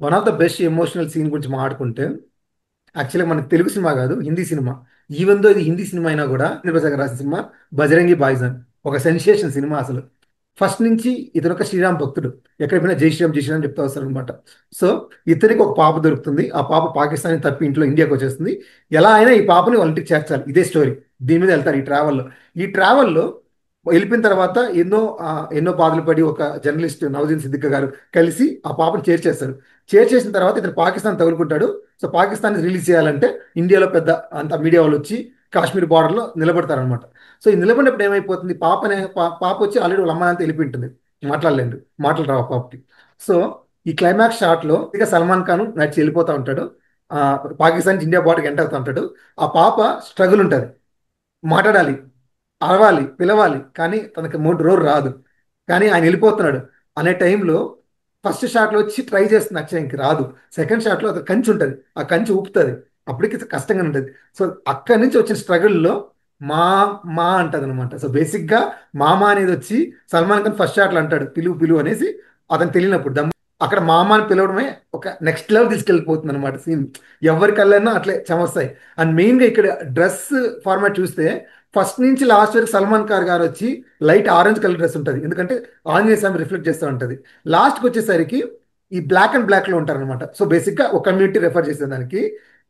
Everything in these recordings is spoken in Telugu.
One of the best emotional scene గురించి మాట్లాడుకుంటే, యాక్చువల్‌గా మనకు తెలుగు సినిమా కాదు, హిందీ సినిమా. ఈవెన్ దో ఇది హిందీ సినిమా అయినా కూడా ప్రసాద్ గారు రాసిన సినిమా 'బజరంగి భాయిజాన్'. ఒక సెన్సేషన్ సినిమా అసలు. ఫస్ట్ నుంచి ఇతను ఒక శ్రీరామ్ భక్తుడు. ఎక్కడికి పోయినా జై శ్రీరామ్, జై శ్రీరామ్ చెప్తా వస్తారనమాట. సో, ఇతనికి ఒక పాప దొరుకుతుంది. ఆ పాప పాకిస్తాన్ తప్పి ఇంట్లో ఇండియాకి వచ్చేస్తుంది. ఎలా అయినా ఈ పాపని వాళ్ళ ఇంటికి చేర్చాలి. ఇదే స్టోరీ. దీని మీద వెళ్తారు ఈ ట్రావెల్‌లో. ఈ ట్రావెల్‌లో వెళ్ళిపోయిన తర్వాత ఎన్నో బాధలు పడి ఒక జర్నలిస్ట్ నవజీన్ సిద్దిక్ గారు కలిసి ఆ పాపను చేర్చేస్తారు. చేర్చేసిన తర్వాత ఇతను పాకిస్తాన్ తగులుకుంటాడు. సో పాకిస్తాన్ రిలీజ్ చేయాలంటే ఇండియాలో పెద్ద అంత మీడియా వాళ్ళు వచ్చి కాశ్మీర్ బార్డర్లో నిలబడతారనమాట. సో ఈ నిలబడినప్పుడు ఏమైపోతుంది, పాప వచ్చి ఆల్రెడీ వాళ్ళ అమ్మ నాన్నతో వెళ్ళిపోయి ఉంటుంది. మాట్లాడలేదు, మాటలు రావు ఆ పాపకి. సో ఈ క్లైమాక్స్ షాట్లో ఇక సల్మాన్ ఖాన్ నడిచి వెళ్ళిపోతా ఉంటాడు. ఆ, పాకిస్తాన్ నుంచి ఇండియా బార్డర్కి ఎంటర్ అవుతా ఉంటాడు. ఆ పాప స్ట్రగుల్ ఉంటుంది, మాట్లాడాలి, అరవాలి, పిలవాలి, కానీ తనకి మూడు రోజులు రాదు. కానీ ఆయన వెళ్ళిపోతున్నాడు అనే టైంలో ఫస్ట్ షాట్లో వచ్చి ట్రై చేస్తుంది అక్షయ్కి రాదు. సెకండ్ షాట్లో అది కంచి ఉంటుంది, ఆ కంచి ఊపుతుంది. అప్పటికి కష్టంగా ఉంటుంది. సో అక్కడి నుంచి వచ్చిన స్ట్రగుల్లో మా మా అంటది అనమాట. సో బేసిక్గా మామ అనేది వచ్చి సల్మాన్ ఖాన్ ఫస్ట్ షాట్లో అంటాడు పిలువు పిలువు అనేసి. అతను తెలియనప్పుడు అక్కడ మామ అని పిలవడమే ఒక నెక్స్ట్ లెవెల్ తీసుకెళ్ళిపోతుంది అనమాట సీన్. ఎవరి కళ్ళైనా అట్లే చెమస్తాయి. అండ్ మెయిన్గా ఇక్కడ డ్రెస్ ఫార్మాట్ చూస్తే ఫస్ట్ నుంచి లాస్ట్ వరకు సల్మాన్ ఖాన్ గారు వచ్చి లైట్ ఆరెంజ్ కలర్ డ్రెస్ ఉంటుంది, ఎందుకంటే ఆంజనేయ స్వామి రిఫ్లెక్ట్ చేస్తూ ఉంటుంది. లాస్ట్కి వచ్చేసరికి ఈ బ్లాక్ అండ్ బ్లాక్ లో ఉంటారనమాట. సో బేసిక్గా ఒక కమ్యూనిటీ రెఫర్ చేసేదానికి.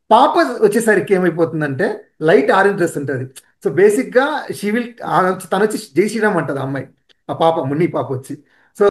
పాప వచ్చేసరికి ఏమైపోతుందంటే లైట్ ఆరెంజ్ డ్రెస్ ఉంటుంది. సో బేసిక్గా షీ విల్ తను వచ్చి జై శ్రీరామ్ అంటది ఆ అమ్మాయి, ఆ పాప మున్ని పాప వచ్చి.